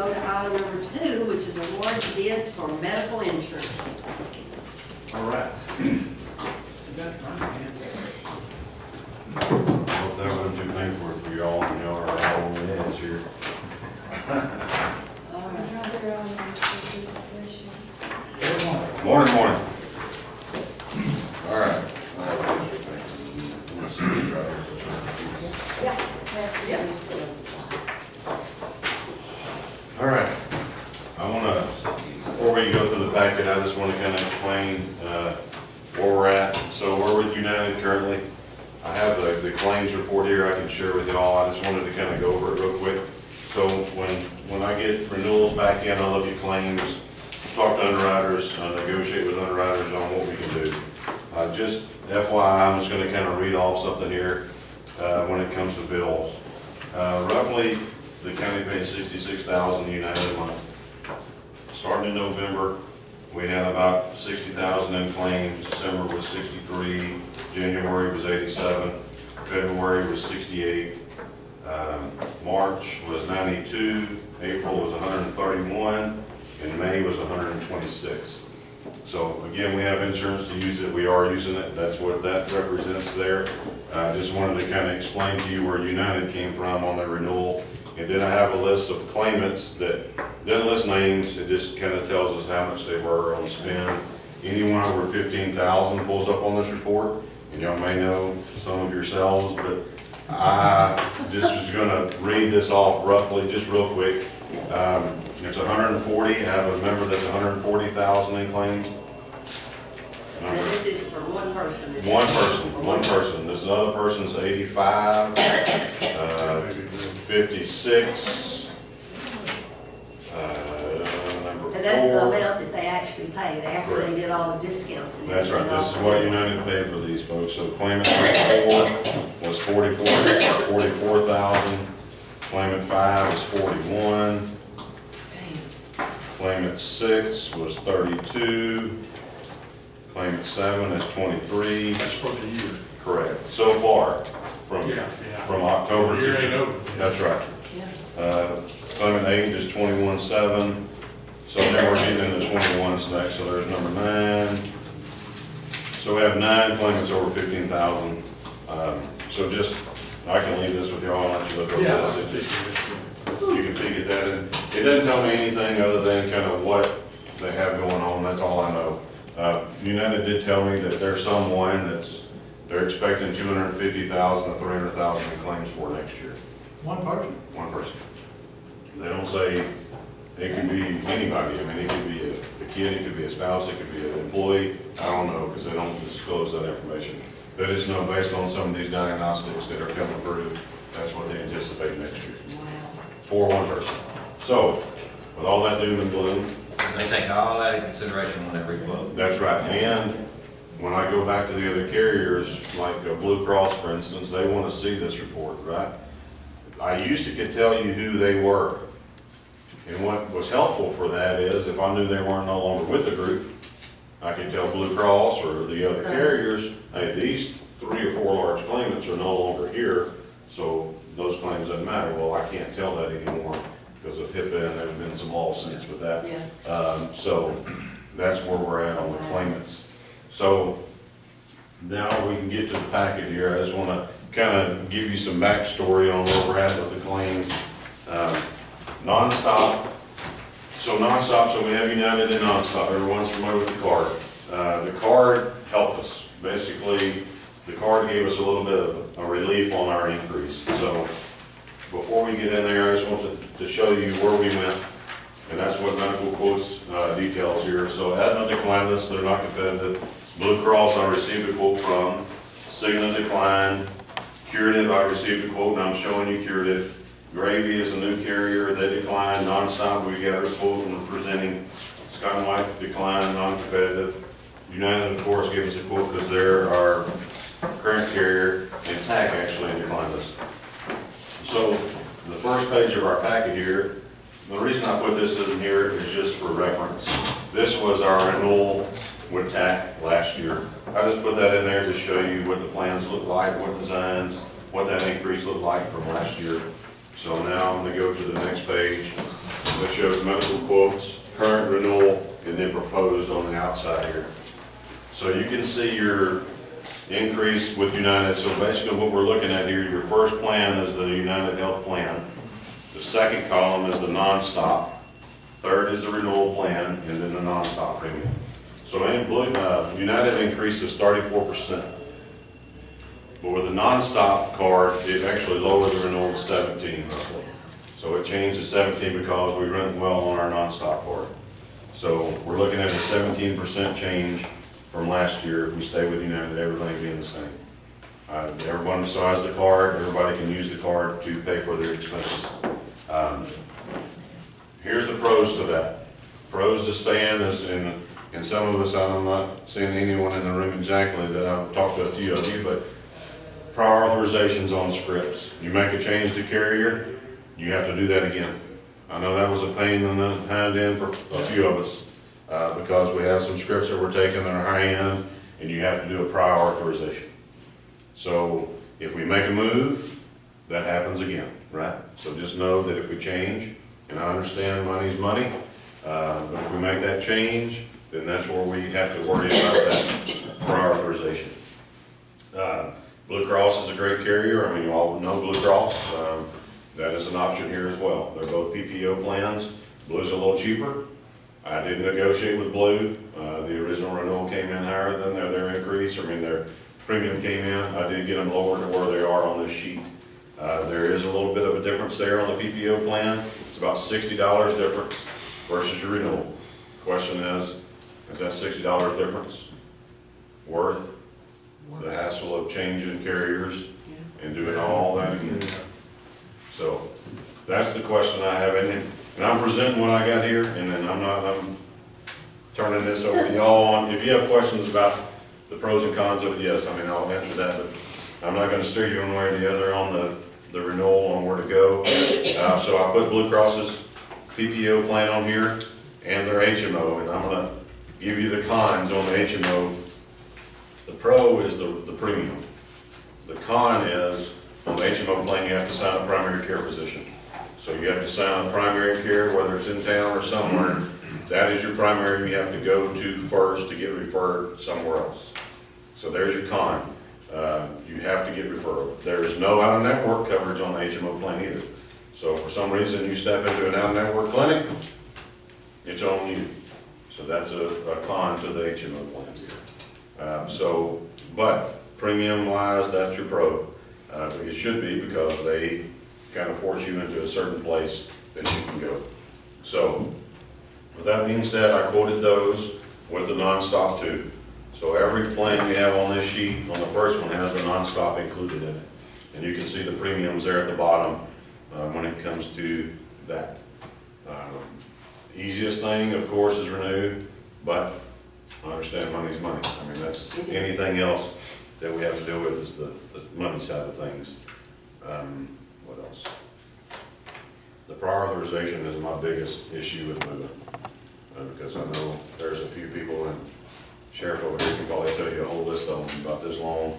go to item number 2, which is award bids for medical insurance. All right. Hope that wasn't too painful for y'all, and y'all are all on the edge here. All right. Morning, morning. All right. All right. I want to, before we go through the packet, I just want to kind of explain where we're at. So we're with United currently. I have the claims report here I can share with y'all. I just wanted to kind of go over it real quick. So when I get renewals back in, I'll look at claims, talk to underwriters, negotiate with underwriters on what we can do. Just FYI, I'm just going to kind of read off something here when it comes to bills. Roughly, the county pays $66,000 United a month. Starting in November, we had about $60,000 in claims. December was $63,000. January was $87,000. February was $68,000. March was $92,000. April was $131,000. And May was $126,000. So again, we have insurance to use it. We are using it. That's what that represents there. I just wanted to kind of explain to you where United came from on their renewal. And then I have a list of claimants that doesn't list names. It just kind of tells us how much they were on spend. Anyone over 15,000 pulls up on this report. And y'all may know some of yourselves, but I just was going to read this off roughly, just real quick. It's 140. I have a member that's 140,000 in claims. And this is for one person. One person. This other person's 85, 56, number 4. And that's the amount that they actually paid after they did all the discounts. And that's right. everything. This is what United paid for these folks. So claimant 4 was 44,000. Claimant 5 was 41. Claimant 6 was 32. Claimant 7 is 23. That's for the year. Correct. So far, from October. The year ain't over. That's right. Yeah. Claimant 8 is 21.7. So then we're getting into 21s next. So there's number 9. So we have 9 claimants over 15,000. So just, I can leave this with y'all and let you look over this. You can peek at that. And it doesn't tell me anything other than kind of what they have going on. That's all I know. United did tell me that there's someone they're expecting 250,000 to 300,000 in claims for next year. One person? One person. They don't say it could be anybody. I mean, it could be a kid, it could be a spouse, it could be an employee. I don't know because they don't disclose that information. They just know based on some of these diagnostics that are coming through, that's what they anticipate next year. Wow. For one person. So, with all that doom and gloom, They take all that into consideration when they requote. that's right. And when I go back to the other carriers, like Blue Cross, for instance, they want to see this report, right? I used to could tell you who they were. And what was helpful for that is if I knew they weren't no longer with the group, I could tell Blue Cross or the other carriers, hey, these 3 or 4 large claimants are no longer here, so those claims doesn't matter. Well, I can't tell that anymore because of HIPAA, and there's been some lawsuits with that. Yeah. So that's where we're at on the claimants. So now we can get to the packet here. I just want to kind of give you some backstory on where we're at with the claims. Nonstop. So nonstop, so we have United and nonstop. Everyone's familiar with the card. The card helped us. Basically, the card gave us a little bit of a relief on our increase. So before we get in there, I just want to show you where we went. And that's what medical quotes details here. So Aetna declined us, they're not competitive. Blue Cross, I received a quote from. Cigna declined. Curative, I received a quote, and I'm showing you Curative. Gravy is a new carrier, they declined. Nonstop, we got a quote and we're presenting. Scott and White declined, non-competitive. United, of course, gave us a quote because they're our current carrier, and TAC actually declined us. So the first page of our packet here, the reason I put this in here is just for reference. This was our renewal with TAC last year. I just put that in there to show you what the plans look like, what designs, what that increase looked like from last year. So now I'm going to go to the next page. that shows medical quotes, current renewal, and then proposed on the outside here. So you can see your increase with United. So basically what we're looking at here, your first plan is the United Health plan. The second column is the nonstop. Third is the renewal plan, and then the nonstop premium. So in blue, United increases 34%. But with a nonstop card, it actually lowered the renewal to 17 roughly. So it changed to 17 because we run well on our nonstop card. So we're looking at a 17% change from last year if we stay with United, everything being the same. Everyone besides the card, everybody can use the card to pay for their expenses. Here's the pros to that. Pros to staying is in some of us, I'm not seeing anyone in the room exactly that I've talked to a few of you, but prior authorizations on scripts. You make a change to carrier, you have to do that again. I know that was a pain in the hind end for a few of us because we have some scripts that we're taking that are high end and you have to do a prior authorization. So if we make a move, that happens again, right? So just know that if we change, and I understand money's money, but if we make that change, then that's where we have to worry about that prior authorization. Blue Cross is a great carrier. I mean, you all know Blue Cross. That is an option here as well. They're both PPO plans. Blue's a little cheaper. I did negotiate with Blue. The original renewal came in higher than their increase. I mean, their premium came in. I did get them lower to where they are on this sheet. There is a little bit of a difference there on the PPO plan. It's about $60 difference versus your renewal. Question is that $60 difference worth the hassle of changing carriers and doing all that again? So that's the question I have. And I'm presenting what I got here, and then I'm turning this over to y'all on. If you have questions about the pros and cons of it, yes, I mean, I'll answer that, but I'm not going to steer you one way or the other on the renewal on where to go. So I put Blue Cross's PPO plan on here and their HMO, and I'm going to give you the cons on the HMO. The pro is the premium. The con is on the HMO plan, you have to sign a primary care physician. So you have to sign a primary care, whether it's in town or somewhere. That is your primary you have to go to first to get referred somewhere else. So there's your con. You have to get referral. There is no out-of-network coverage on the HMO plan either. So for some reason you step into an out-of-network clinic, it's on you. So that's a con to the HMO plan. But premium-wise, that's your pro. It should be because they kind of force you into a certain place that you can go. So with that being said, I quoted those with the nonstop too. So every plan we have on this sheet, on the first one, has the nonstop included in it. And you can see the premiums there at the bottom when it comes to that. Easiest thing, of course, is renew, but I understand money's money. I mean, that's anything else that we have to deal with is the money side of things. What else? The prior authorization is my biggest issue with moving because I know there's a few people, and Sheriff over here can probably tell you a whole list of them about this long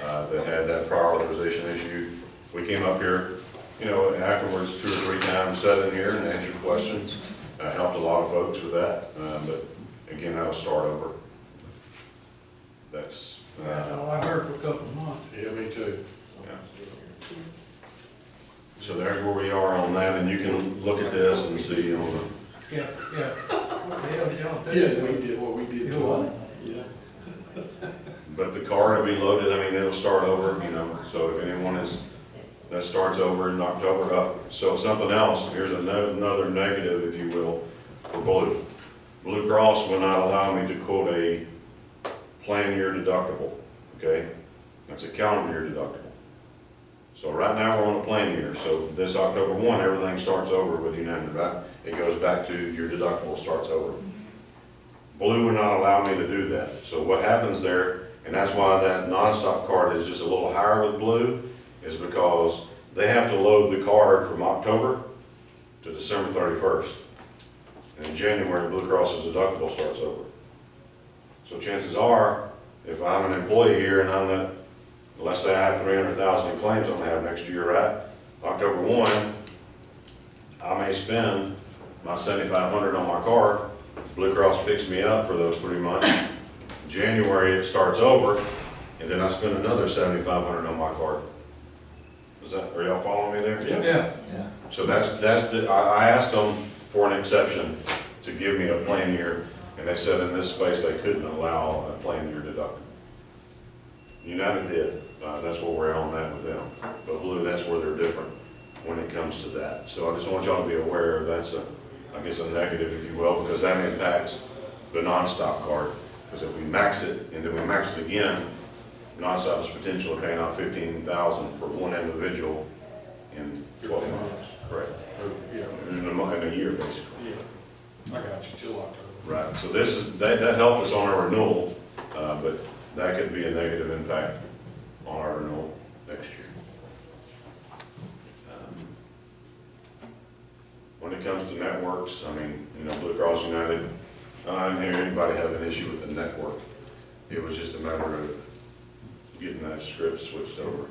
that had that prior authorization issue. We came up here, you know, afterwards 2 or 3 times, sat in here and answered questions. Helped a lot of folks with that, but again, that'll start over. That's all I heard for a couple of months. Yeah, me too. yeah. So there's where we are on that, and you can look at this and see on the. Yeah. Yeah, we did what we did. Yeah. But the card will be loaded. I mean, it'll start over. You know, so if anyone that starts over in October. So something else. Here's another negative, if you will, for Blue. Blue Cross will not allow me to quote a plan year deductible. Okay, that's a calendar year deductible. So right now we're on a plan year. So this October 1, everything starts over with United, right? It goes back to your deductible starts over. Blue will not allow me to do that. So what happens there, and that's why that nonstop card is just a little higher with Blue, is because they have to load the card from October to December 31st. And in January, Blue Cross's deductible starts over. So chances are, if I'm an employee here and I'm that, let's say I have 300,000 in claims I'm gonna have next year, right? October 1, I may spend my 7,500 on my card. Blue Cross picks me up for those 3 months. January, it starts over, and then I spend another 7,500 on my card. Are y'all following me there? Yeah. Yeah. So I asked them for an exception to give me a plan year, and they said in this space they couldn't allow a plan year deductible. United did, that's where we're on that with them. But Blue, that's where they're different when it comes to that. So I just want y'all to be aware that's I guess a negative, if you will, because that impacts the nonstop card. Because if we max it and then we max it again, nonstop is potential of paying out $15,000 for one individual in 12 months. Correct. Yeah, In a year, basically. yeah. I got you till October. Right. So that helped us on our renewal, but that could be a negative impact on our renewal next year. When it comes to networks, I mean, Blue Cross United, I didn't hear anybody have an issue with the network. It was just a matter of getting that script switched over.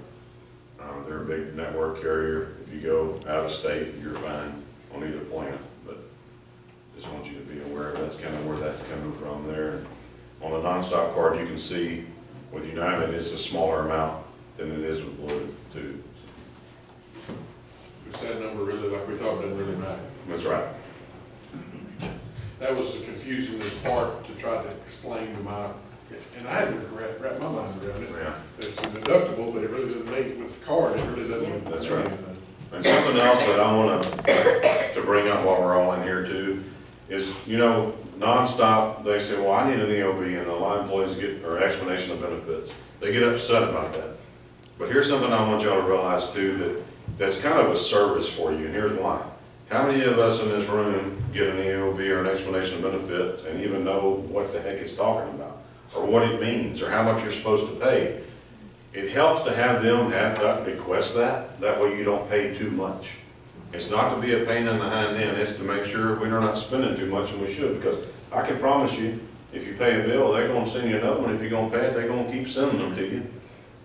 They're a big network carrier. If you go out of state, you're fine on either plan, but just want you to be aware of that's kind of where that's coming from there. On the nonstop card, you can see with United, it's a smaller amount than it is with Blue too. Because that number really, like we talked, doesn't really matter. That's right. That was the confusingest part to try to explain to my, and I had to wrap my mind around it. Yeah. It's a deductible, but it really doesn't make, with the card, it really doesn't. That's mean right. anything. And something else that I want to bring up while we're all in here too is, nonstop, they say, well, I need an EOB, and a lot of employees get, or explanation of benefits. They get upset about that. But here's something I want y'all to realize too, that's kind of a service for you, and here's why. How many of us in this room get an EOB or an explanation of benefits and even know what the heck it's talking about, or what it means, or how much you're supposed to pay? It helps to have them request that. That way you don't pay too much. It's not to be a pain in the hind end. It's to make sure we're not spending too much than we should. Because I can promise you, if you pay a bill, they're going to send you another one. If you're going to pay it, they're going to keep sending them to you.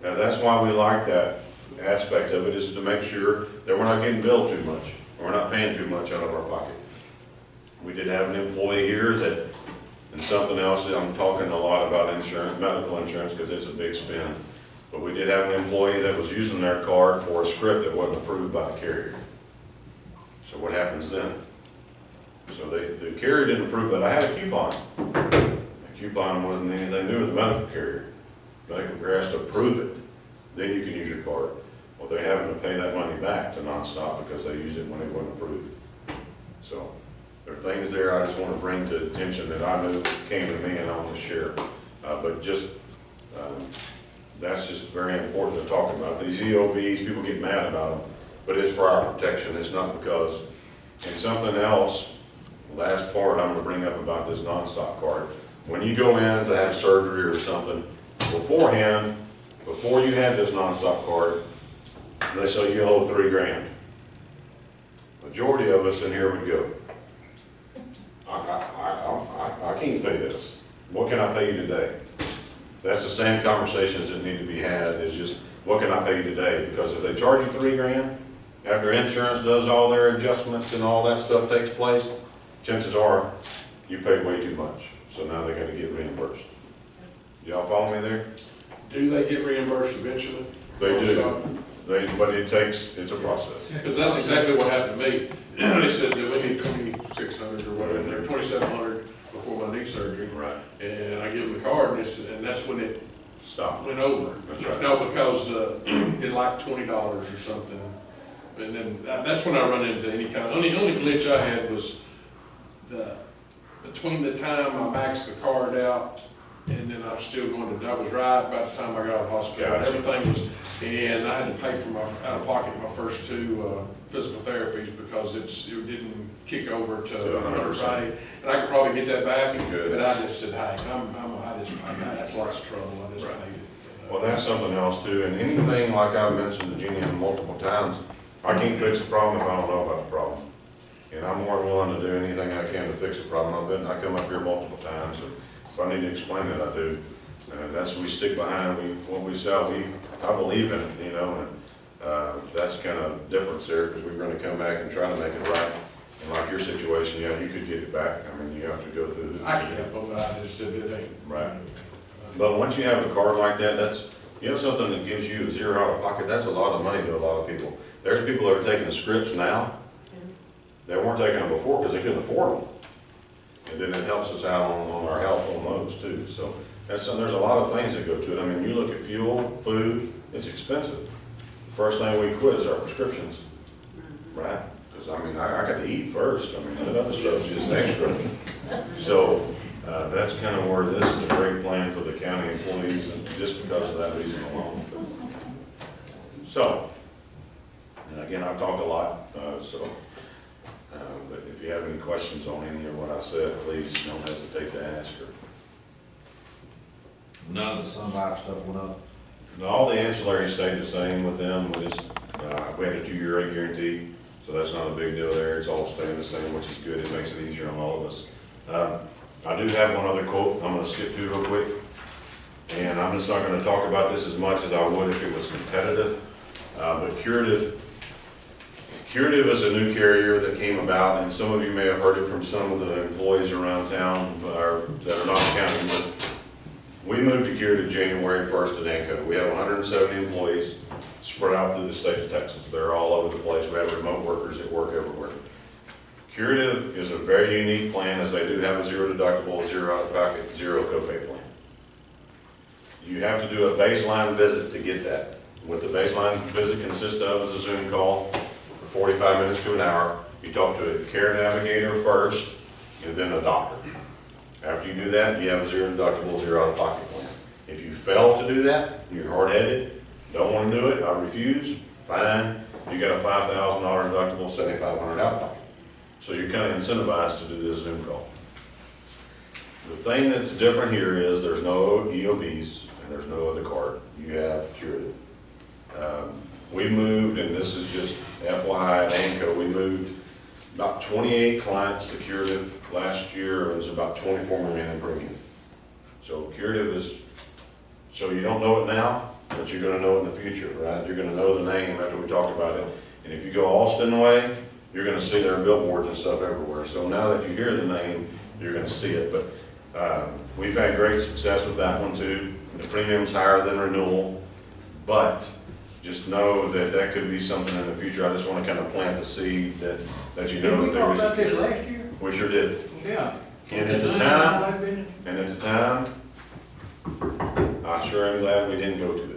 Now that's why we like that aspect of it, is to make sure that we're not getting billed too much. Or we're not paying too much out of our pocket. We did have an employee here that, and something else, I'm talking a lot about insurance, medical insurance, because it's a big spend. But we did have an employee that was using their card for a script that wasn't approved by the carrier. So what happens then? So the carrier didn't approve it. I had a coupon. The coupon wasn't anything to do with the medical carrier. Medical carrier has to approve it. Then you can use your card. Well, they're having to pay that money back to nonstop because they used it when it wasn't approved. So there are things there I just want to bring to attention that I knew came to me and I want to share. That's just very important to talk about. These EOBs, people get mad about them, but it's for our protection. It's not because, and something else, last part I'm going to bring up about this nonstop card. When you go in to have surgery or something, beforehand, before you had this nonstop card, they say you owe $3,000. Majority of us in here would go, I can't pay this. What can I pay you today? That's the same conversations that need to be had, is just, what can I pay you today? Because if they charge you $3,000, after insurance does all their adjustments and all that stuff takes place, chances are you paid way too much. So now they got to get reimbursed. Y'all follow me there? Do they get reimbursed eventually? They do. But it's a process. Because that's exactly what happened to me. They said that we need 2,600 or whatever, they're 2,700 before my knee surgery. Right. And I give them the card, and that's when it Stop. went over. That's right. No, because it like $20 or something. And then that's when I run into any kind of, only glitch I had was between the time I maxed the card out and then I was still going to, I was right about the time I got out of the hospital. Gotcha. Everything was, and I had to pay for out of pocket my first two physical therapies because it didn't kick over to 100%. And I could probably get that back, Good. but I just said, hey, that's lots of trouble. I just Right. paid it. Well, that's something else too, and anything like I've mentioned to Jeannie multiple times, I can't fix a problem if I don't know about the problem. And I'm more than willing to do anything I can to fix a problem. I come up here multiple times, and if I need to explain it, I do. And that's what we stick behind. What we sell, I believe in it, and that's kind of difference there, because we're going to come back and try to make it right. And like your situation, yeah, you could get it back. I mean, you have to go through the. I can help them, I just said it ain't. Right. But once you have a card like that, that's, you know, something that gives you $0 out of pocket, that's a lot of money to a lot of people. There's people that are taking scripts now, they weren't taking them before because they couldn't afford them. And then it helps us out on our health on those too. So there's a lot of things that go to it. I mean, you look at fuel, food, it's expensive. First thing we quit is our prescriptions, right? Because I mean, I got to eat first. I mean, that other stuff's just extra. So that's kind of where this is a great plan for the county employees, and just because of that reason alone. So, and again, I've talked a lot, but if you have any questions on any of what I said, please don't hesitate to ask her. None of the Sun Life stuff went up. All the ancillary stayed the same with them. We just, we had a 2-year rate guarantee, so that's not a big deal there. It's all staying the same, which is good. It makes it easier on all of us. I do have one other quote I'm going to skip to real quick, and I'm just not going to talk about this as much as I would if it was competitive. But Curative is a new carrier that came about, and some of you may have heard it from some of the employees around town that are not counting, but we moved to Curative January 1st at ANCO. We have 170 employees spread out through the state of Texas. They're all over the place. We have remote workers that work everywhere. Curative is a very unique plan, as they do have a $0 deductible, $0 out of pocket, $0 copay plan. You have to do a baseline visit to get that. What the baseline visit consists of is a Zoom call for 45 minutes to an hour. You talk to a care navigator first, and then a doctor. After you do that, you have a $0 deductible, $0 out of pocket plan. If you fail to do that, you're hard-headed, don't want to do it, I refuse, fine. You got a $5,000 deductible, $7,500 out of pocket. So you're kind of incentivized to do this Zoom call. The thing that's different here is there's no EOBs and there's no other card. You have Curative. We moved, and this is just FYI at ANCO, we moved about 28 clients to Curative last year. It was about $24 million in premium. So Curative is, so you don't know it now, but you're going to know it in the future, right? You're going to know the name after we talk about it. And if you go Austin way, you're going to see their billboards and stuff everywhere. So now that you hear the name, you're going to see it. But we've had great success with that one too. The premium's higher than renewal, but just know that that could be something in the future. I just want to kind of plant the seed that you know that there is. Did we talk about this last year? We sure did. Yeah. And at the time, I sure am glad we didn't go to it.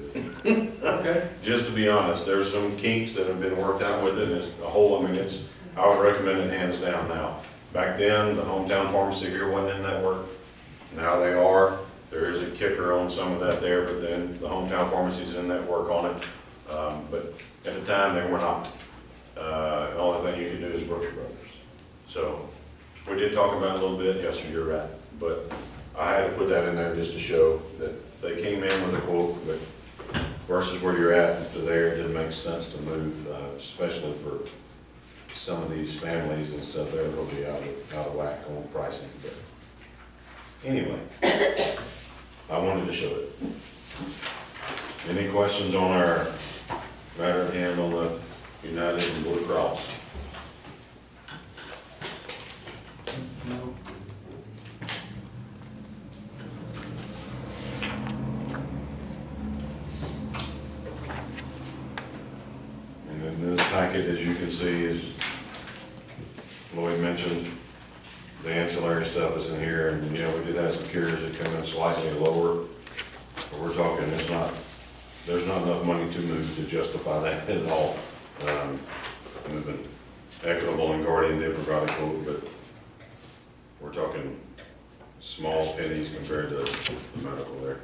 Okay. Just to be honest, there's some kinks that have been worked out with it, and it's a whole, I mean, I would recommend it hands down now. Back then, the hometown pharmacy here wasn't in network. Now they are. There is a kicker on some of that there, but then the hometown pharmacy's in network on it. But at the time, they were not. The only thing you could do is Brooks Brothers. So we did talk about it a little bit. Yes, sir, you're right. But I had to put that in there just to show that they came in with a quote, but versus where you're at to there, it didn't make sense to move, especially for some of these families and stuff. They're going to be out of whack on pricing. But anyway, I wanted to show it. Any questions on our matter at hand on the United and Blue Cross? No. And then this packet, as you can see, is, Lloyd mentioned, the ancillary stuff is in here, and you know, we did have some carriers that come in slightly lower, but we're talking, there's not enough money to move to justify that at all. We've been Equitable and Guardian did provide a quote, but we're talking small pennies compared to the medical there.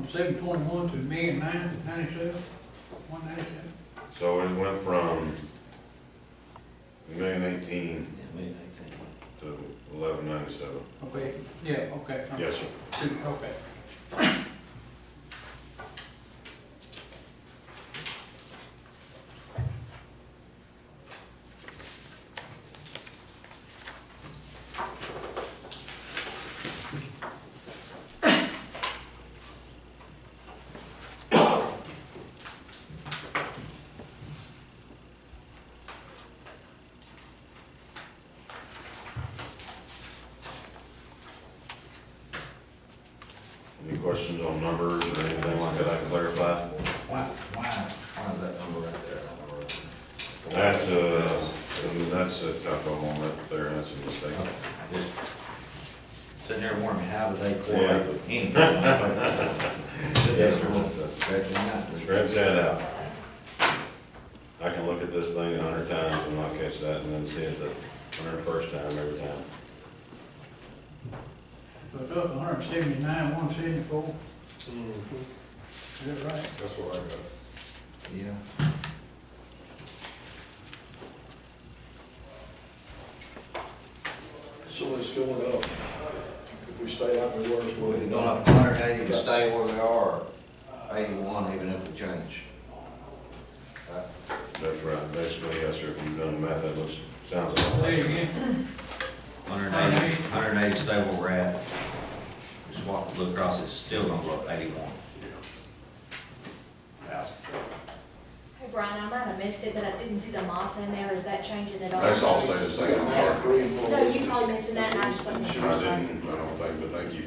from 721 to 1,997, 197. So it went from 1,018,000 to 1,197. Okay, yeah, okay. Yes, sir. Okay. Any questions on numbers or anything like that I can clarify? Why is that number right there? That's a typo on that there, that's a mistake. Just sitting there wondering, how do they correlate with anything? Yes, sir. Scratching out. Scratch that out. I can look at this thing 100 times and not catch that, and then see it the 101st time every time. So it's up 179, 174, Mhm. is that right? That's what I got. Yeah. So it's going up. If we stay out in the worst, Well, we'll it's be going up 180 to stay where they are, 81 even if we change. That's right, basically, yes, sir, if you've done the math, that looks, sounds about Say right. again. 180 stay where we're at. We swap the Blue Cross, it's still gonna go up 81. Hey Brian, I might have missed it, but I didn't see the moss in there, is that changing at all? That's all stayed the We same, got I'm sorry. 93 No, employees. you probably mentioned that, and I just wasn't I sure. didn't, I don't think, but thank you.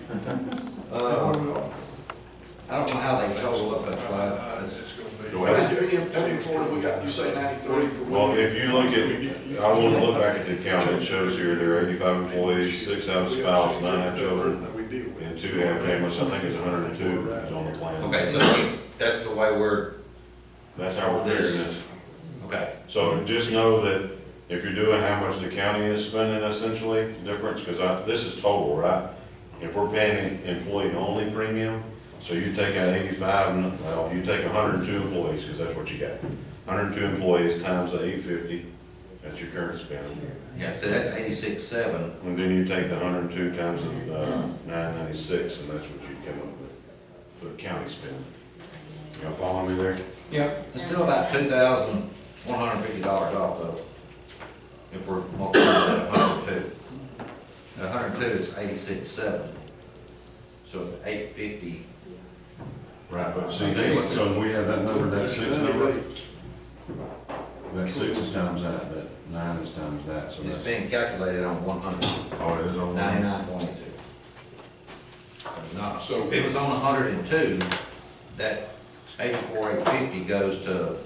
I don't know how they total up that slide. It's gonna be. Go ahead. How many employees we got? You say 93? Well, if you look at, I want to look back at the count, it shows here, there are 85 employees, 6 have a spouse, 9 have children, and 2 have families, I think it's 102 is on the plan. Okay, so that's the way we're, That's how we're figuring this. okay. So just know that if you're doing how much the county is spending essentially, difference, because this is total, right? If we're paying employee-only premium, so you take out 85, well, you take 102 employees, because that's what you got. 102 employees times the 850, that's your current spend. Yeah, so that's 86.7. And then you take the 102 times the 996, and that's what you come up with for the county spend. Y'all follow me there? Yep. It's still about $2,150 off though, if we're multiplying that 102. The 102 is 86.7, so 850. Right, but see, so we have that number, that 6 number, that 6 is times that 9 is times that, so It's that's. being calculated on 100, Oh, it is on. 99.2. Not, So- if it was on 102, that 84,850 goes to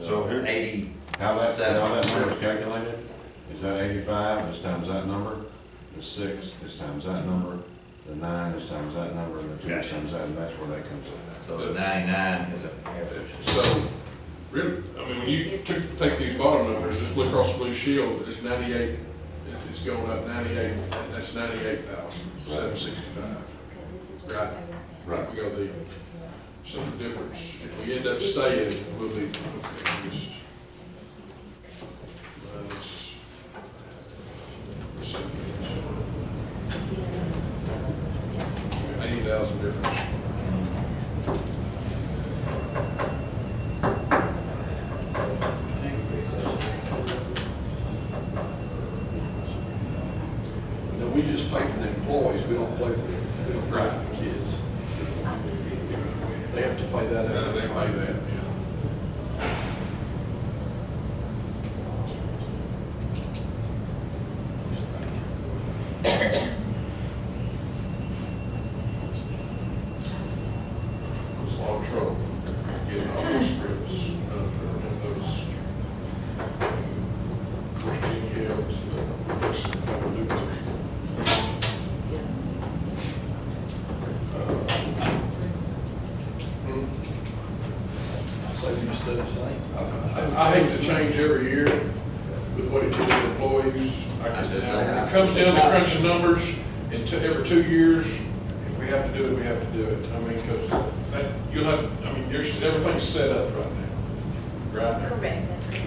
So here- 80. How that number is calculated, is that 85 is times that number, the 6 is times that number, the 9 is times that number, and the 2 is times that, and that's where that comes in. So the 99 is an average. So, really, I mean, when you take these bottom numbers, this Blue Cross Blue Shield is 98, it's going up 98, that's 98,765. Right. Right. If we go the, so the difference, if we end up staying, we'll be, okay, just, minus, $80,000 difference. No, we just pay for the employees, we don't pay for the kids. They have to pay that out. They pay that, yeah. It was a lot of trouble getting all those scripts done for those. Of course, DGLs, but first, couple of So you stay the same. I hate to change every year with what it did to employees. It comes down to crunching numbers, and every 2 years, If we have to do it, we have to do it. I mean, because you'll have, I mean, everything's set up right now, right? Correct, that's correct.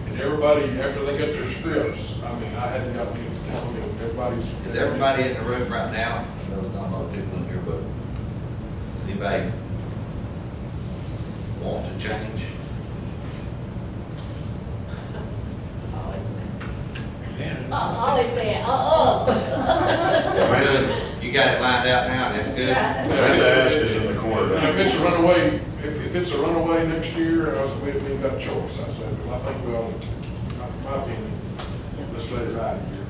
And everybody, after they get their scripts, I mean, I hadn't got any to tell me, everybody's. Is everybody in the room right now? There's not a lot of people in here, but anybody want to change? Always say it, Good. You got it lined out now, that's good. Amanda Ash is in the corner. If it's a runaway, if it's a runaway next year, we've got a choice, I said, but I think we ought, my opinion, let's let it ride here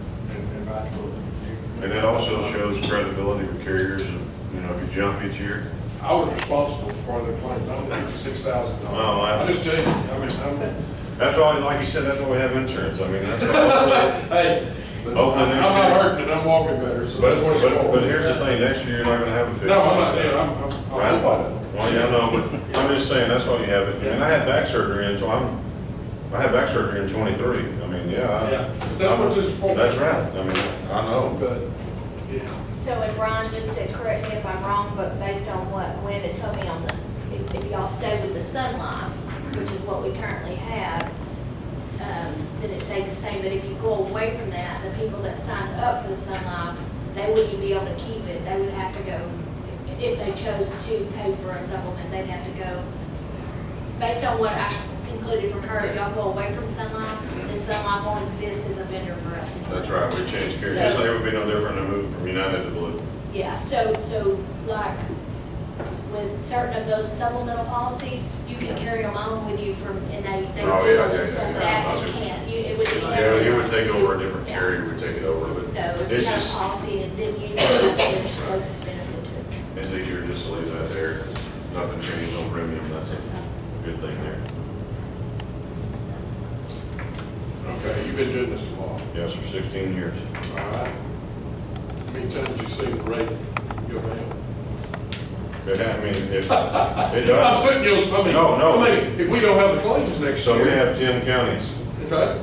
and ride a little bit. And it also shows credibility for carriers, and, you know, if you jump each year. I was responsible for their claims, I'm $56,000. Oh, I that's- just tell you, I mean, That's why, like you said, that's why we have insurance. I mean, that's why. hey, I'm Hopefully next not year. hurting and I'm walking better, so that's what it's for. But here's the thing, next year you're not gonna have a fix. No, I'm not, yeah, I'm Right? I know. Well, yeah, I know, but I'm just saying, that's why you have it. I mean, I had back surgery in, so I had back surgery in 23. I mean, yeah. Yeah, but that's what this is for. That's right. I mean, I know. But, yeah. So, and Brian, just to correct me if I'm wrong, but based on what Gwen had told me on the, if y'all stay with the Sun Life, which is what we currently have, then it stays the same, but if you go away from that, the people that signed up for the Sun Life, they wouldn't even be able to keep it, they would have to go, if they chose to pay for a supplement, they'd have to go, based on what I concluded from her, if y'all go away from Sun Life, then Sun Life won't exist as a vendor for us anymore. That's right. We changed carriers. So- It would be no different than moving from United to Blue. Yeah, so like with certain of those supplemental policies, you can carry them on with you from, and they Oh, bill yeah, and yeah, stuff yeah. that, I you see. can't, it would be. Yeah, you would take over a different Yeah. carrier, would take it over, but So if you it's have a just, policy and didn't use it, there's no benefit to it. it's easier just to leave that there, 'cause nothing changed on premium, that's a good thing there. Okay, you've been doing this a while, Yes, for 16 years. all right? How many times you see the rate go down? I mean, it I'm does. putting you on, I mean, No. I mean, if we don't have the claims next So we year. have 10 counties. Okay,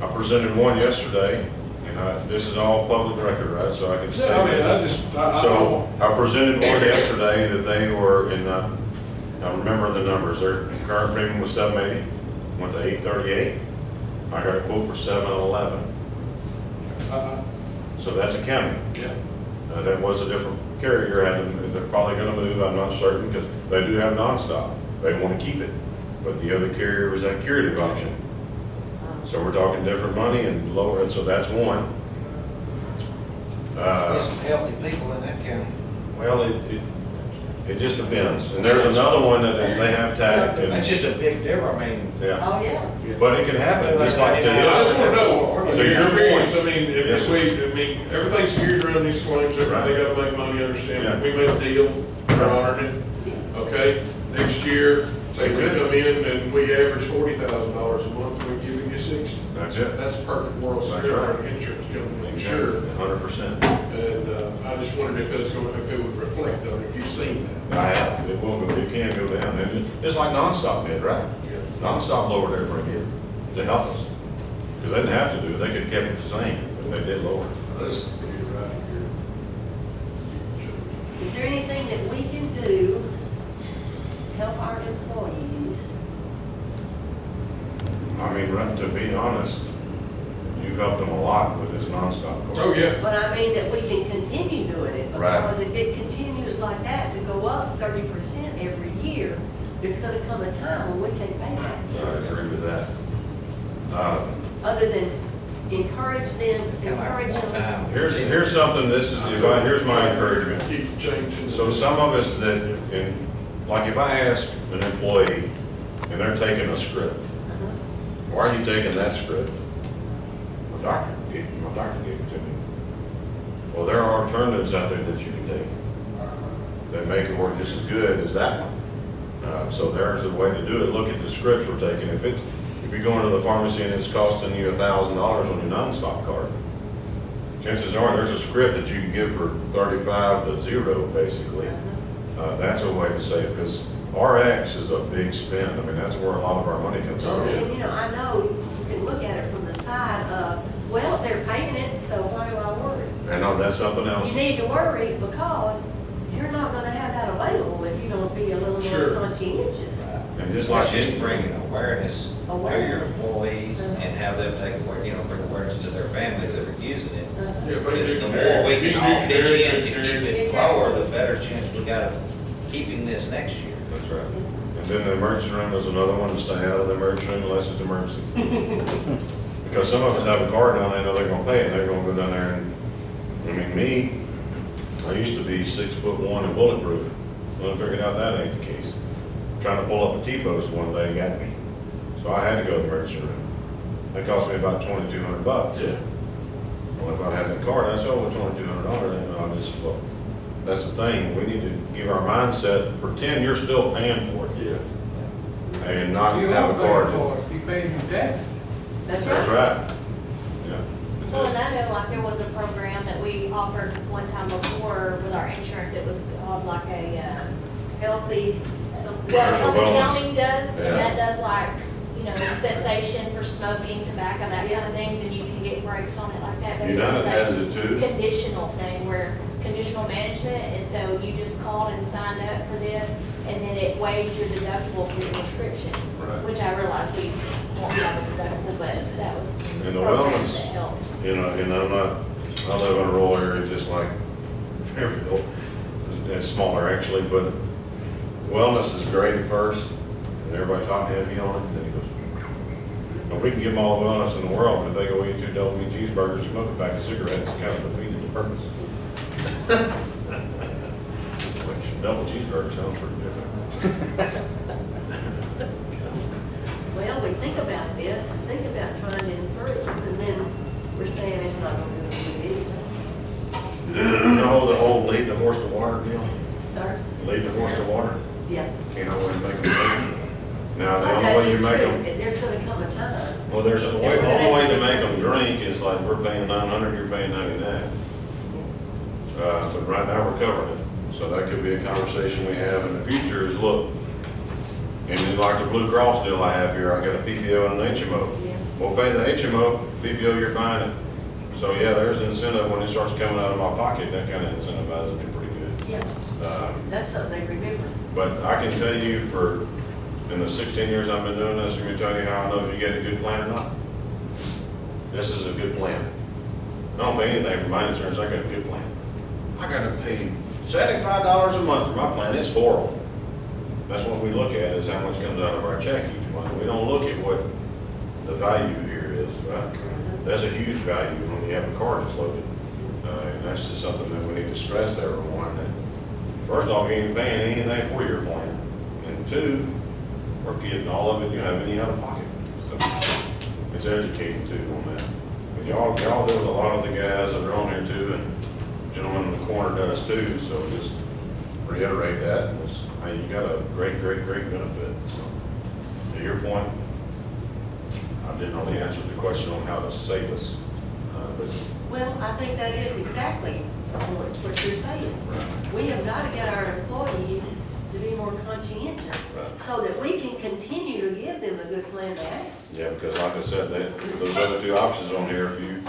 I presented one yesterday, and this is all public record, right, so I can say yeah, I mean, that. I just, I So I presented one yesterday that they were in, I remember the numbers, their current premium was 780, went to 838. I got a quote for 711. So that's a county. yeah, That was a different carrier, and they're probably gonna move, I'm not certain, because they do have nonstop. They wanna keep it, but the other carrier was that curative option. So we're talking different money and lower, so that's one. There's some healthy people in that county. Well, it just depends. And there's another one that they have tagged, That's and, just a big difference, I mean, yeah. Oh, yeah. But it can happen, just like to I just wanna you. know, To your experience, point. I mean, Yes, if sir. we, I mean, everything's geared around these claims, they Right. gotta make money, understand, Yeah. we made a deal, we're honoring it, okay? Next year, say we Good. come in and we average $40,000 a month, we're giving you 60. That's it. That's a perfect world That's scenario for right. an insurance company, sure. 100%. And, I just wondered if it's gonna, if it would reflect on, if you've seen that. I have, it will go, it can go down. And it's like nonstop did, right? Nonstop lowered their premium to help us. Because they didn't have to do it, they could have kept it the same, but they did lower it. Let's be right here. Is there anything that we can do to help our employees? I mean, right, to be honest, you've helped them a lot with this nonstop course. Oh, yeah. But I mean that we can continue doing it, Right. because if it continues like that to go up 30% every year, there's gonna come a time when we can't pay that. I agree with that. Other than encourage them, encourage them. Here's something, this is, here's my encouragement. Keep changing. So some of us that, like if I ask an employee and they're taking a script, why are you taking that script? My doctor gave it to me. Well, there are alternatives out there that you can take that make it work just as good as that one. So there's a way to do it. Look at the scripts we're taking. If you go into the pharmacy and it's costing you $1,000 on your nonstop card, chances are there's a script that you can give for 35 to 0, basically. That's a way to save, because RX is a big spend. I mean, that's where a lot of our money comes Oh, from. yeah. And, you know, I know you can look at it from the side of, well, they're paying it, so why do I worry? And that's something else. You need to worry because you're not gonna have that available if you don't be a little Sure. more conscientious. And just like Just bringing awareness to your Awareness. employees and have them take, bring awareness to their families that are using it. Yeah, if they do The more we generic, can all pitch in to keep generic. it Exactly. lower, the better chance we got of keeping this next year. That's right. And then the emergency room is another one to stay out of the emergency room unless it's emergency. Because some of us have a card down, they know they're gonna pay it, they're gonna go down there and, I mean, me, I used to be 6'1" and bulletproof. Well, I figured out that ain't the case. Trying to pull up a T-post one day got me. So I had to go to the emergency room. That cost me about $2,200. Yeah. Well, if I had that card, that's over $2,200, and I just, well, that's the thing, we need to give our mindset, pretend you're still paying for it, Yeah. and not You have are a paying card. for it, you paying your taxes. That's That's right. right. Yeah. It's Well, just- and I know like there was a program that we offered one time before with our insurance, it was called like a, Healthy, something. There's a well, the wellness. county does, Yeah. and that does like, cessation for smoking, tobacco, that kind of things, and you can get breaks on it like that. But it United was a has it too. Conditional thing where conditional management, and so you just called and signed up for this, and then it waived your deductible for your prescriptions, Right. which I realized we won't have a deductible, but that was And a the program wellness- that helped. and I'm not, I live in a rural area just like Fairfield. It's smaller actually, but wellness is great at first, and everybody's hot and heavy on it, and then it goes, and we can give them all the wellness in the world, but if they go eat 2 double meat cheeseburgers, smoke a pack of cigarettes, it kind of defeated the purpose. Which, double cheeseburger sounds pretty different. Well, we think about this, and think about trying to encourage them, and then we're saying it's not gonna do anything. You know the whole lead the horse to water deal? Sir? Lead the horse to water? Yeah. Can't always make them drink. Now, the That only way you is make true. them, There's gonna come a time. well, there's a way, we're the gonna only way have to to make do them drink is like, we're paying 900, you're paying 99. But right now, we're covering it. So that could be a conversation we have in the future is, look, and then like the Blue Cross deal I have here, I got a PPO and an HMO. Yeah. We'll pay the HMO, PPO, you're buying it. So yeah, there's an incentive when it starts coming out of my pocket, that kind of incentivizes me pretty good. Yeah, that's something they remember. But I can tell you in the 16 years I've been doing this, let me tell you how I know if you get a good plan or not. This is a good plan. I don't pay anything for my insurance, I got a good plan. I gotta pay $75 a month for my plan, it's horrible. That's what we look at, is how much comes out of our check each month. We don't look at what the value here is, right? That's a huge value when you have a card that's loaded. And that's just something that we need to stress to everyone, that first off, you ain't paying anything for your plan. And two, we're getting all of it, you have any out of pocket. So it's educating too on that. But y'all deal with a lot of the guys that are on here too, and gentleman in the corner does too, so just reiterate that. Hey, you got a great benefit. So, to your point, I didn't know the answer to the question on how to save us, but Well, I think that is exactly what you're saying. right. We have got to get our employees to be more conscientious Right. so that we can continue to give them a good plan to act. Yeah, because like I said, those other 2 options on here, if you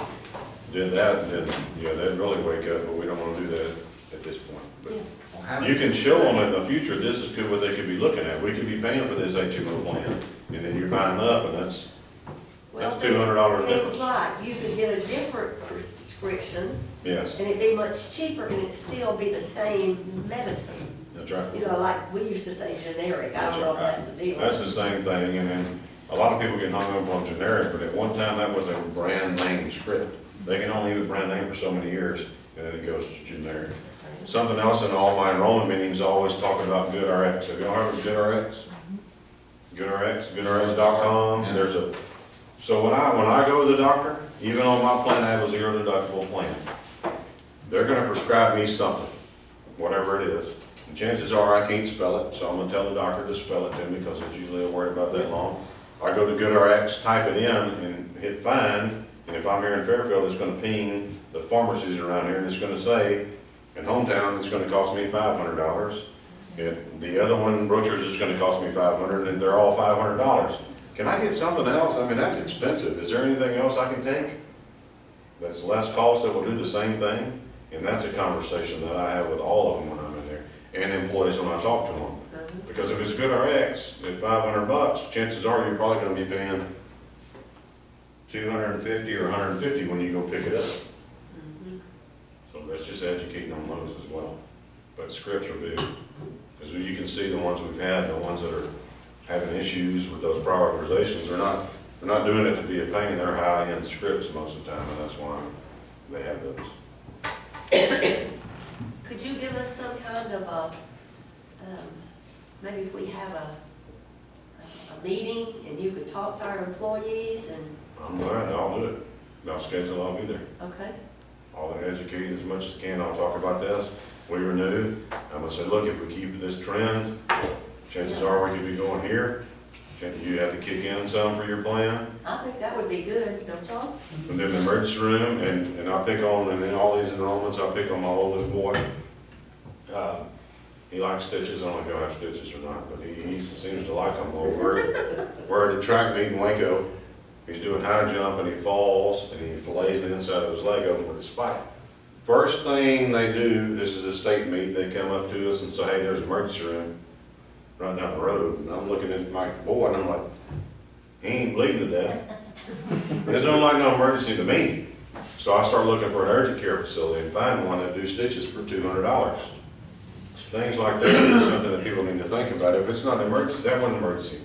did that, then, yeah, they'd really wake up, but we don't want to do that at this point. But Well, how you many- can show them in the future, this is good, what they could be looking at. We could be paying for this HMO plan, and then you're buying up, and that's Well, $200 Things difference. like, you could get a different prescription, Yes, and it'd be much cheaper, and it'd still be the same medicine. that's right. You know, like we used to say generic, I don't know if that's the deal. That's the same thing, and then a lot of people get hung up on generic, but at one time, that was a brand name script. They can only use a brand name for so many years, and then it goes to generic. Something else in all my enrollment meetings, I always talk about GoodRx. Have y'all heard of GoodRx? GoodRx, GoodRx.com, Yeah. there's so when I go to the doctor, even on my plan, I have a 0 deductible plan. They're gonna prescribe me something, whatever it is. And chances are I can't spell it, so I'm gonna tell the doctor to spell it to me, because it's usually a word about that long. I go to GoodRx, type it in, and hit find, and if I'm here in Fairfield, it's gonna ping the pharmacies around here, and it's gonna say, in hometown, it's gonna cost me $500. And the other one, Butcher's, is gonna cost me $500, and they're all $500. Can I get something else? I mean, that's expensive. Is there anything else I can take? that's less cost that will do the same thing. And that's a conversation that I have with all of them when I'm in there, and employees when I talk to them. Because if it's good RX at $500, chances are you're probably gonna be paying $250 or $150 when you go pick it up. So that's just educating on those as well. But scripts are big, because you can see the ones we've had, the ones that are having issues with those prioritizations, they're not doing it to be a pain, they're high-end scripts most of the time, and that's why they have those. Could you give us some kind of a, maybe if we have a meeting and you could talk to our employees and, I'm glad, I'll do it. I'll schedule, I'll be there. okay? I'll educate as much as can, I'll talk about this. We renew, I'm gonna say, look, if we keep this trend, chances are we could be going here. You have to kick in some for your plan. I think that would be good, don't y'all? And then the emergency room, and I pick on, and in all these enrollments, I pick on my oldest boy. He likes stitches, I don't know if he'll have stitches or not, but he seems to like them. Well, we're at a track meet in Waco. He's doing high jump and he falls and he fillets the inside of his leg open with a spike. First thing they do, this is a state meet, they come up to us and say, hey, there's an emergency room right down the road. And I'm looking at my boy and I'm like, he ain't bleeding to death. There's no like no emergency to me. So I start looking for an urgent care facility and find one that do stitches for $200. Things like that is something that people need to think about. If it's not an emergency, that wasn't an emergency.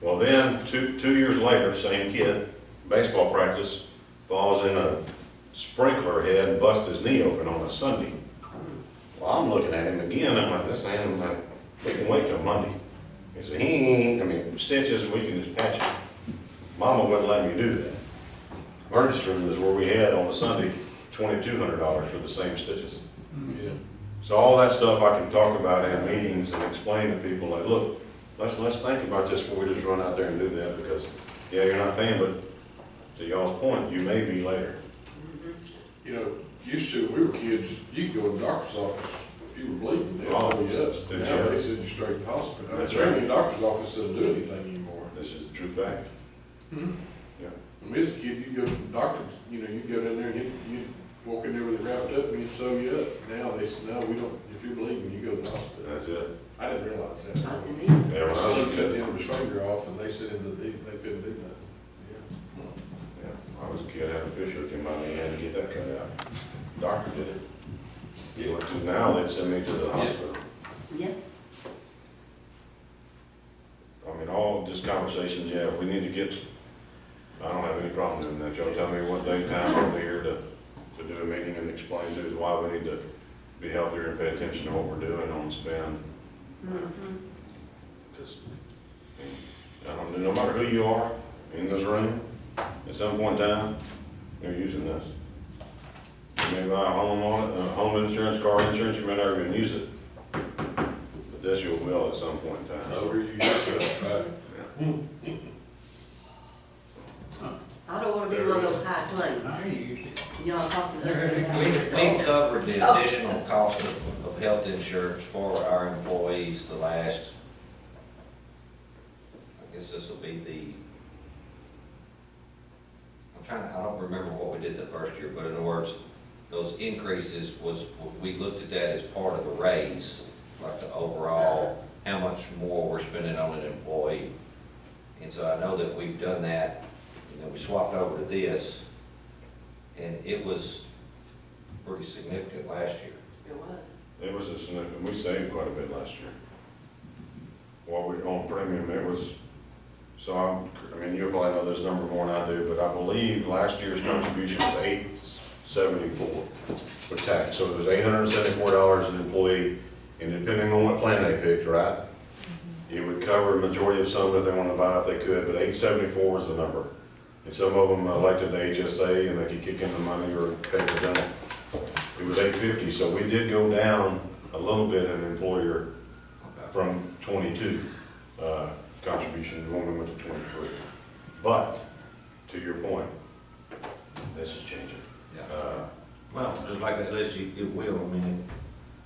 Well then, two years later, same kid, baseball practice, falls in a sprinkler head and busts his knee open on a Sunday. Well, I'm looking at him again, I'm like, this ain't, I'm like, we can wait till Monday. He said, stitches, we can just patch it. Mama wouldn't let me do that. Emergency room is where we had on a Sunday, $2,200 for the same stitches. Yeah. So all that stuff I can talk about in meetings and explain to people, like, look, let's think about this before we just run out there and do that, because, yeah, you're not paying, but to y'all's point, you may be later. You know, used to, when we were kids, you could go to the doctor's office, if you were bleeding, they'd Oh, say yes. did Now you? they send you straight to the hospital. That's There ain't right. any doctor's office that'll do anything anymore. This is a true fact. Hmm? Yeah. When we was a kid, you go to the doctor, you know, you go down there and you walk in there with it wrapped up and you'd sew you up. Now they say, no, we don't, if you're bleeding, you go to the hospital. That's it. I didn't realize that. I didn't either. Yeah, My when I son was a cut the kid, end of his finger off and they said they couldn't do nothing. yeah, I was a kid, I had a fish hook in my knee, had to get that cut out. Doctor did it. You went to, now they'd send me to the hospital. Yep. I mean, all just conversations, yeah, if we need to get, I don't have any problem doing that. Y'all tell me what day, time over here to do a meeting and explain to us why we need to be healthier and pay attention to what we're doing on spend. Because, I don't know, no matter who you are in this room, at some point in time, you're using this. You may buy a home insurance, car insurance, you may never even use it. But this you will at some point in time. Over you got to, right? Yeah. I don't wanna be one of those high planes. I use it. Y'all talking We about. covered the additional cost of health insurance for our employees the last, I guess this will be I don't remember what we did the first year, but in other words, those increases we looked at that as part of the raise, like the overall, how much more we're spending on an employee. And so I know that we've done that, and then we swapped over to this, and it was pretty significant last year. It was. It was a significant, we saved quite a bit last year. While we on premium, it was, so I mean, you probably know this number more than I do, but I believe last year's contribution was $874 for tax. So it was $874 an employee, and depending on what plan they picked, right? It would cover a majority of some if they wanted to buy if they could, but $874 was the number. And some of them elected the HSA and they could kick in the money or pay for them. It was $850, so we did go down a little bit in employer from 22 contribution when we went to 23. But, to your point, this is changing. Well, just like that list, it will, I mean,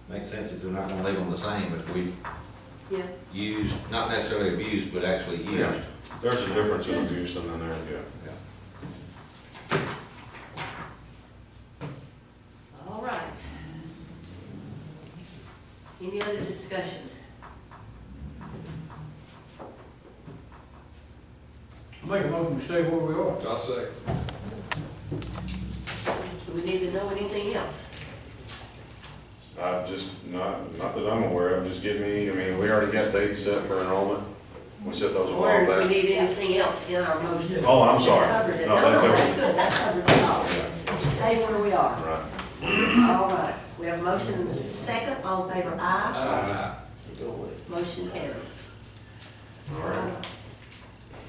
it makes sense that they're not gonna leave them the same if we Yeah. used, not necessarily abused, but actually used. Yeah. There's a difference in abuse and then there, yeah. discussion? I make a motion to stay where we are. I say, Do we need to know anything else? Not that I'm aware of, just give me, I mean, we already got dates set for enrollment. We set those a Or while if we back. need anything else in our motion? Oh, I'm sorry. That covers it. No, No, that no, covers that's it. good, that covers it all. Stay where we are. Right. All right, we have a motion and a second, all in favor, aye? Aye. Motion carried. All right.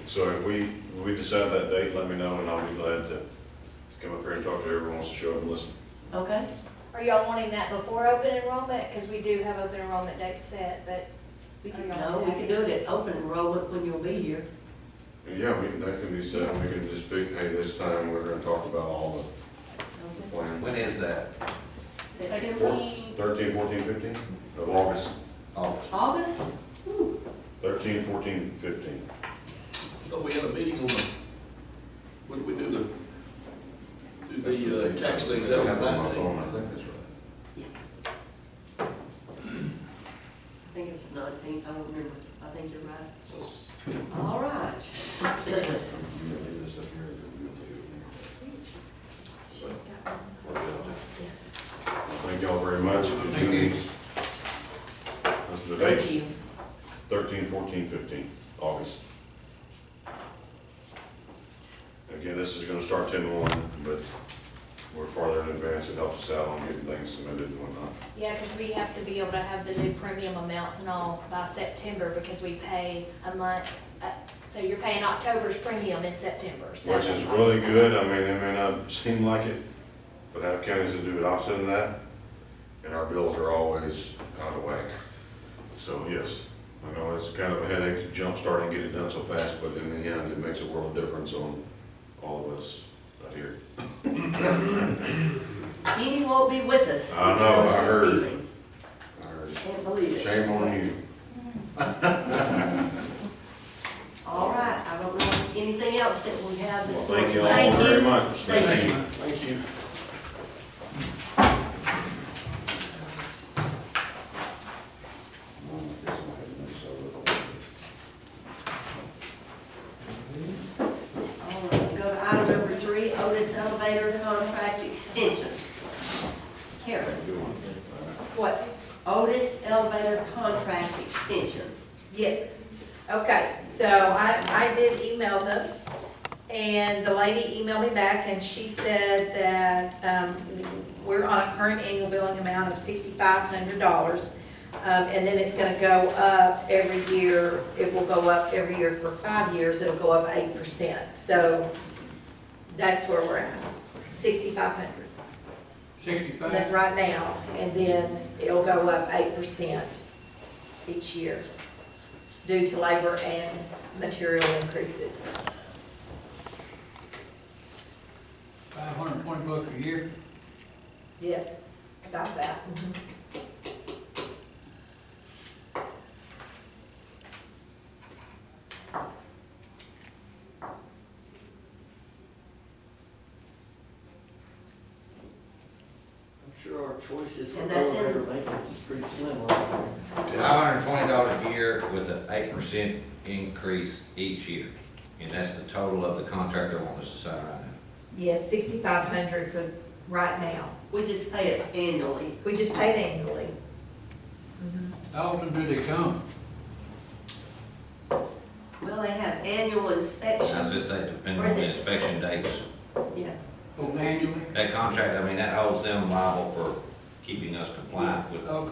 So if we decide that date, let me know and I'll be glad to come up here and talk to whoever wants to show up and listen. Okay, Are y'all wanting that before open enrollment? Because we do have open enrollment dates set, but we can do it at open enrollment when you'll be here. Yeah, that can be said, we can just pick, hey, this time we're gonna talk about all the Okay. plans. When is that? September, 13, 14, 15 of August, August. August? 13, 14, 15. thought we had a meeting on the, when did we do the tax things out I on have it on my 19? phone, I think that's right. I think it was 19th, I don't remember. I think you're right. So, All right. You gonna leave this up here, or you gonna leave it here? Thank y'all very much. Thank you. That's the Thank dates, you. 13, 14, 15, August. Again, this is gonna start 10/1, but we're farther in advance, it helps us out on getting things submitted and whatnot. yeah, because we have to be able to have the new premium amounts and all by September because we pay a month. So you're paying October's premium in September, so. Which is really good, I mean, it may not seem like it, but I have counties that do it opposite of that, and our bills are always out of whack. So, yes, I know it's kind of a headache to jump start and get it done so fast, but in the end, it makes a world of difference on all of us out here. Jeannie won't be with us. I know, until I she's heard. leaving. I heard. Can't believe it. Shame on you. All right, I don't know anything else that we have Well, this thank morning. you all very much. Thank you. thank you. All right, go to item number 3, Otis Elevator Contract Extension. Karen, What? Otis Elevator Contract Extension. Yes. Okay, so I did email them, and the lady emailed me back, and she said that, we're on a current annual billing amount of $6,500. And then it's gonna go up every year, it will go up every year for 5 years, it'll go up 8%. So that's where we're at, 6,500. 65. That right now, and then it'll go up 8% each year due to labor and material increases. $520 a year. Yes, about that. I'm sure our choices for And that's in- elevator maintenance is pretty slim right there. $520 a year with an 8% increase each year. And that's the total of the contract they want us to sign right now. Yes, 6,500 for right now. We just pay it annually. We just paid annually. How often do they come? Well, they have annual I was inspections. just saying, depending Or on is the it- inspection dates. Yeah, Oh, annually? That contract, I mean, that holds them liable for keeping us compliant with. Okay.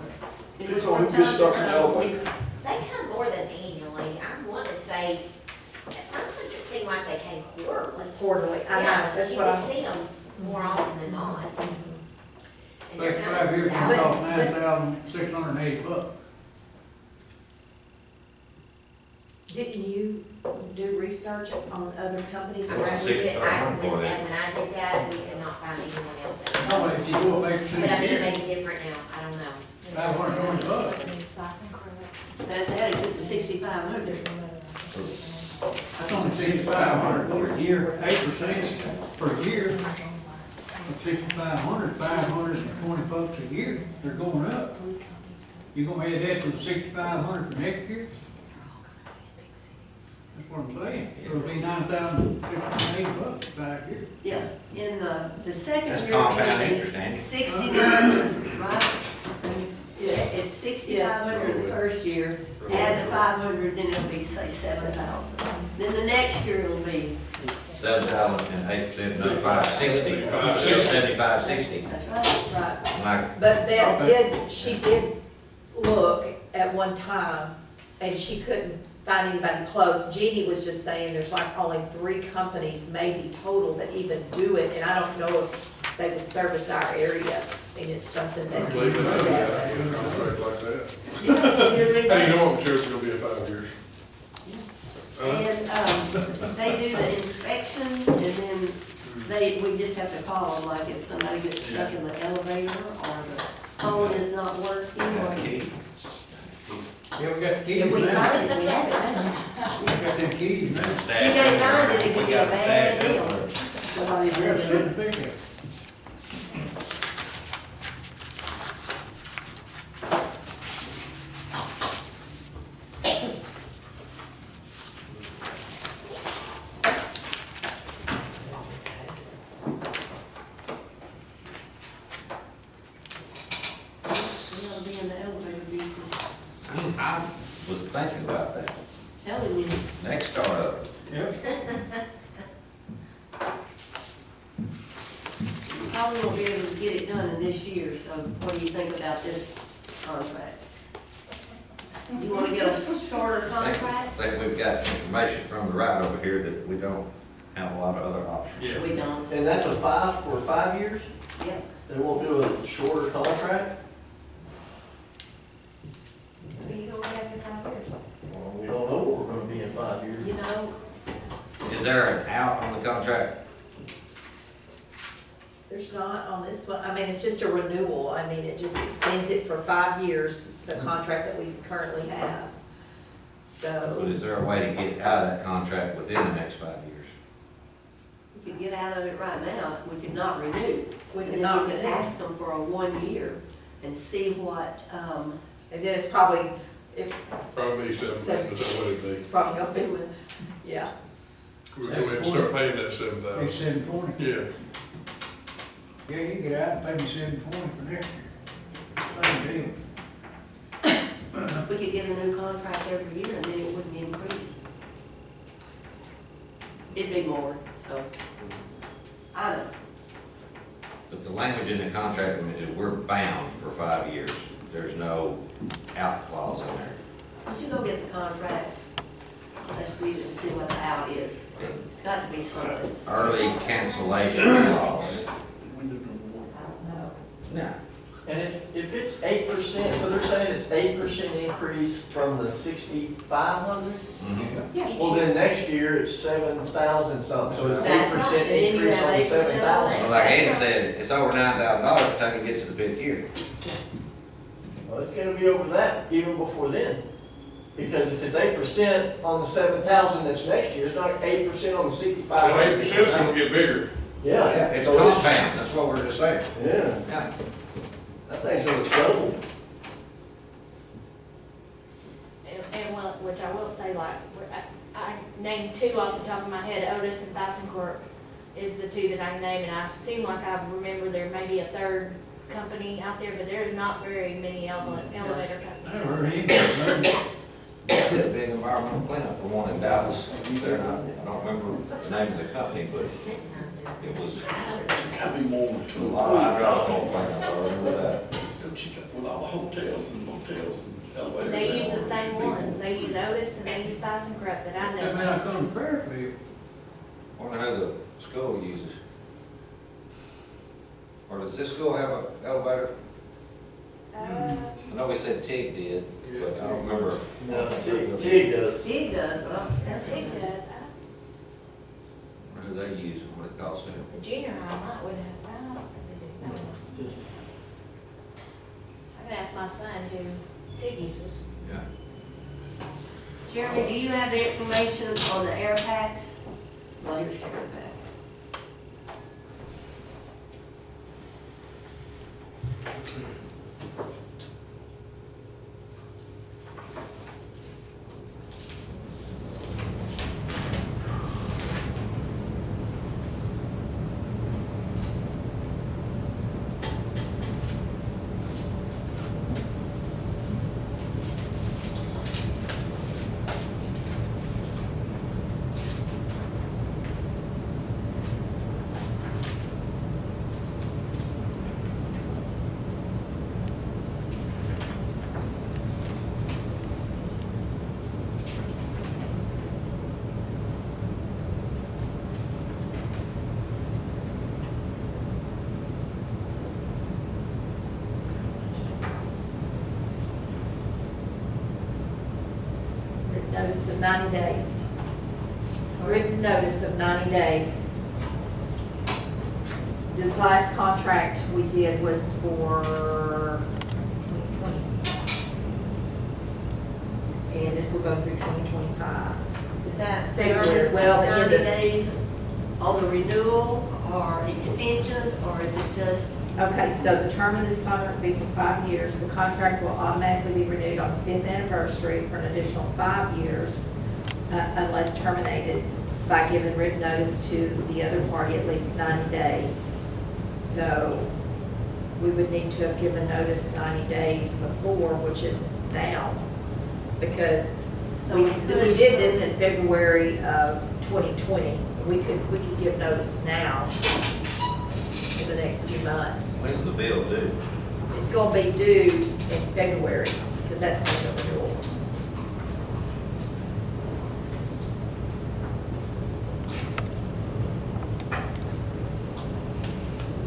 It It's was only from just time stuck to in time. elevator. They come more than annually. I want to say, sometimes it seemed like they came quarterly. Quarterly, I know, that's You what would I'm. see them more often than not. And they're Next kind 5 of years, out it of- costs $9,680. Didn't you do research on other companies What's the around We here? did- $6,500 for when that? I did that, we could not find anyone else that. No, if you do it 8% But I a mean, it year, may be different now. I don't know. $520. That's added to the 6,500. That's only 6,500 per year, 8% per year. 6,500, $520 a year, they're going up. You gonna add that to the 6,500 for next year? That's what I'm saying. It'll be $9,680 5 years. Yeah, in the second That's year, compound it'll interest, be Andy. 69, right? Yeah, it's 6,500 the first year, add the 500, then it'll be, say, 7,000. Then the next year it'll be, 7,008, no, 560, 560. 7560. that's right, right. Like, But Beth she did look at one time, and she couldn't find anybody close. Jeannie was just saying there's like only 3 companies maybe total that even do it, and I don't know if they would service our area. I mean, it's something I that. believe it, I get a contract like that. Yeah, Hey, you know what material's gonna be in 5 years? And, they do the inspections, and then we just have to call them, like if somebody gets stuck in the elevator, or the phone is not working, or. Yeah, we got the keys If we now. find it, we have it now. We got them keys now. You can't find it, it could be a bad deal. Somebody We got did to it. send the pickup. We ought to be in the elevator business. I was thinking about that. Telling you. Next startup. Yep. You probably won't be able to get it done in this year, so what do you think about this contract? You wanna get a shorter I contract? think we've got information from the right over here that we don't have a lot of other options. Yeah. We don't, And that's for 5 years? yeah. They won't do a shorter contract? Are you gonna have your 5 years? Well, we don't know what we're gonna be in 5 years. You know, Is there an out on the contract? There's not on this one, I mean, it's just a renewal, I mean, it just extends it for 5 years, the contract that we currently have. But So, is there a way to get out of that contract within the next 5 years? we could get out of it right now, we could not renew. we And can then not, we could ask them for a 1 year and see what, and then it's probably, Probably 7, is that what it'd be? it's probably gonna be with, yeah. We'll go ahead and start paying that It's 7,000. 720. Yeah. Yeah, you can get out and pay me 720 for next year. Same deal. we could get a new contract every year and then it wouldn't increase. It'd be more, so, I know. But the language in the contract, I mean, is we're bound for 5 years. There's no out clause in there. Why don't you go get the contract? Let's read it and see what the out is. It's got to be something. Early cancellation clause. I don't know. No. And if it's 8%, so they're saying it's 8% increase from the 6,500? Mhm. Well, then next year it's 7,000 something, so it's That's 8% right, and then you increase have on the 8% on 7,000. So like Andy said, it's over $9,000 by the time you get to the 5th year. Well, it's gonna be over that even before then. Because if it's 8% on the 7,000 that's next year, it's not 8% on the So 6,500. 8%'s gonna get bigger. Yeah. It's So compound, that's what we're just saying. Yeah, Yeah. that thing's gonna double. And well, which I will say, like, I named 2 off the top of my head, Otis and ThyssenKrupp is the 2 that I can name, and I seem like I remember there may be a 3rd company out there, but there's not very many elevator I companies. never heard anything. Did a big environmental cleanup for one in Dallas. They're not, I don't remember the name of the company, but it was Gotta be more a to lot of hydraulic cleanup, I remember that. with all the hotels and motels and elevators. They use now. the same ones, they use Otis and they use ThyssenKrupp that I That may know. not come to Fairfield. Wonder who the school uses. Or does this school have an elevator? I know we said TIG did, but I don't remember. No, TIG does. He does, but Now, Tick does, Who they use, what it costs them. the junior high might would have, I don't think they do. I don't know. I can ask my son who TIG uses. Yeah. Jeremy, do you have the information on the air packs? Well, here's Karen Pack. notice of 90 days. Written notice of 90 days. This last contract we did was for 2020. And this will go through 2025. Is that February, well, the end 90 of- days on the renewal or extension, or is it just? Okay, so the term of this contract will be for 5 years. The contract will automatically be renewed on the 5th anniversary for an additional 5 years unless terminated by giving written notice to the other party at least 90 days. So we would need to have given notice 90 days before, which is now, because So we could- did this in February of 2020. We could give notice now in the next few months. When's the bill due? It's gonna be due in February, because that's when the renewal.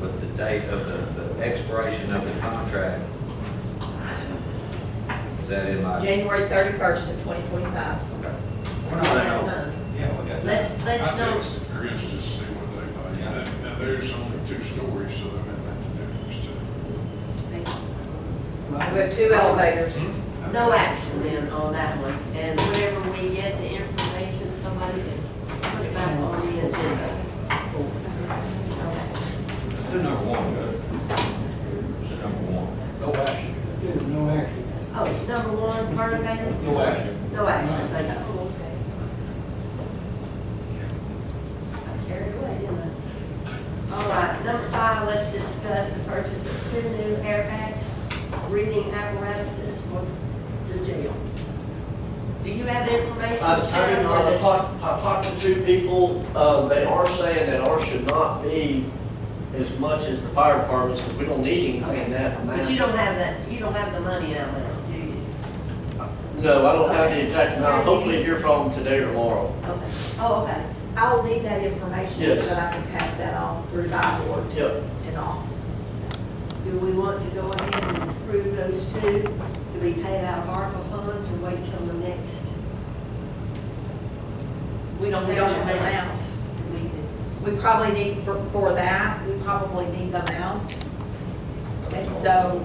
But the date of the expiration of the contract, is that in my? January 31st of 2025. Okay. We're not at time. Yeah, we got that. Let's I know. texted Chris just to see what they like. Now, there's only 2 stories, so I mean, that's a difference too. We have 2 elevators. No action then on that one, and whenever we get the information, somebody can put it back on the agenda. Do number 1, good. Do number 1. No action. There's no action. Oh, number 1, Carter Baker? No action. No action, thank you. I carried away, didn't I? All right, number 5, let's discuss the purchase of 2 new airbags, breathing apparatuses for the jail. Do you have the information? I Sheriff, mean, or I does- talked to 2 people, they are saying that ours should not be as much as the fire department's, because we don't need anything in that amount. But you don't have that, you don't have the money now, do you? No, I don't have the exact amount, hopefully hear from them today or tomorrow. Okay. Oh, okay. I'll need that information so Yes. that I can pass that on through my board Yep. and all. Do we want to go ahead and approve those 2 to be paid out of ARPA funds, or wait till the next? We don't We have don't the have the amount. We could, We probably need, for that, we probably need the amount. And so,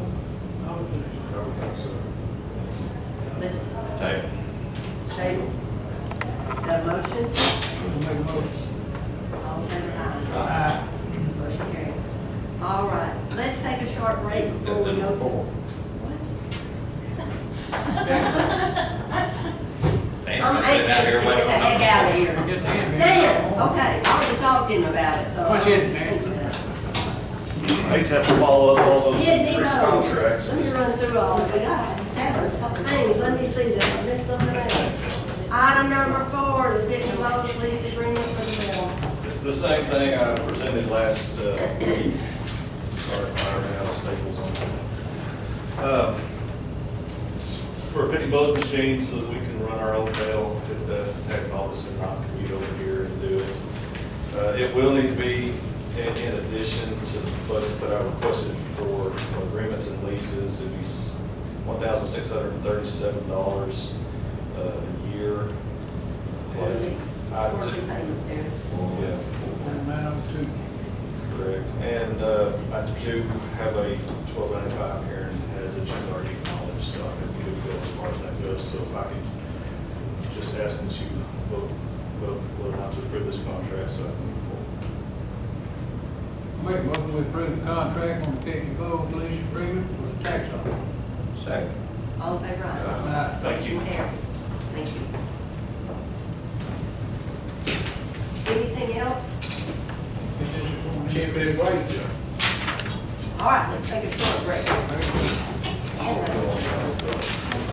let's Table. table. Is that a motion? We'll make a motion. All in favor, aye. Aye. Motion carried. All right, let's take a short break before we go. Damn, I'm I sit anxious down to here get waiting the on heck number out of 4. here. Get Dan. Dan, okay, I already talked to him about it, so. What's it, Dan? I hate to have to follow up all those Hidden increased emails. contracts. Let me run through all of it. We got 7 couple things. Let me see that. I missed something else. Item number 4, the Pitney Bowes lease agreement for the mill. It's the same thing I presented last week. Sorry, I ran out of staples on that. For a Pitney Bowes machine, so that we can run our own mail at the tax office and not commute over here and do it. It will need to be in addition to the budget that I requested for agreements and leases. It'd be $1,637 a year. Item Quarterly two. payment there. Yeah. Amount to, Correct. And item 2, have a 1295 here and has a check already acknowledged, so I think we could go as far as that goes. So if I could just ask that you vote whether or not to approve this contract, so I can move forward. make a motion to approve the contract on the Pitney Bowes lease agreement for the tax office. Second. All in favor, aye. Aye. Thank you. There. Thank you. Anything else? Keep it in place, Joe. All right, let's take a short break. Aye.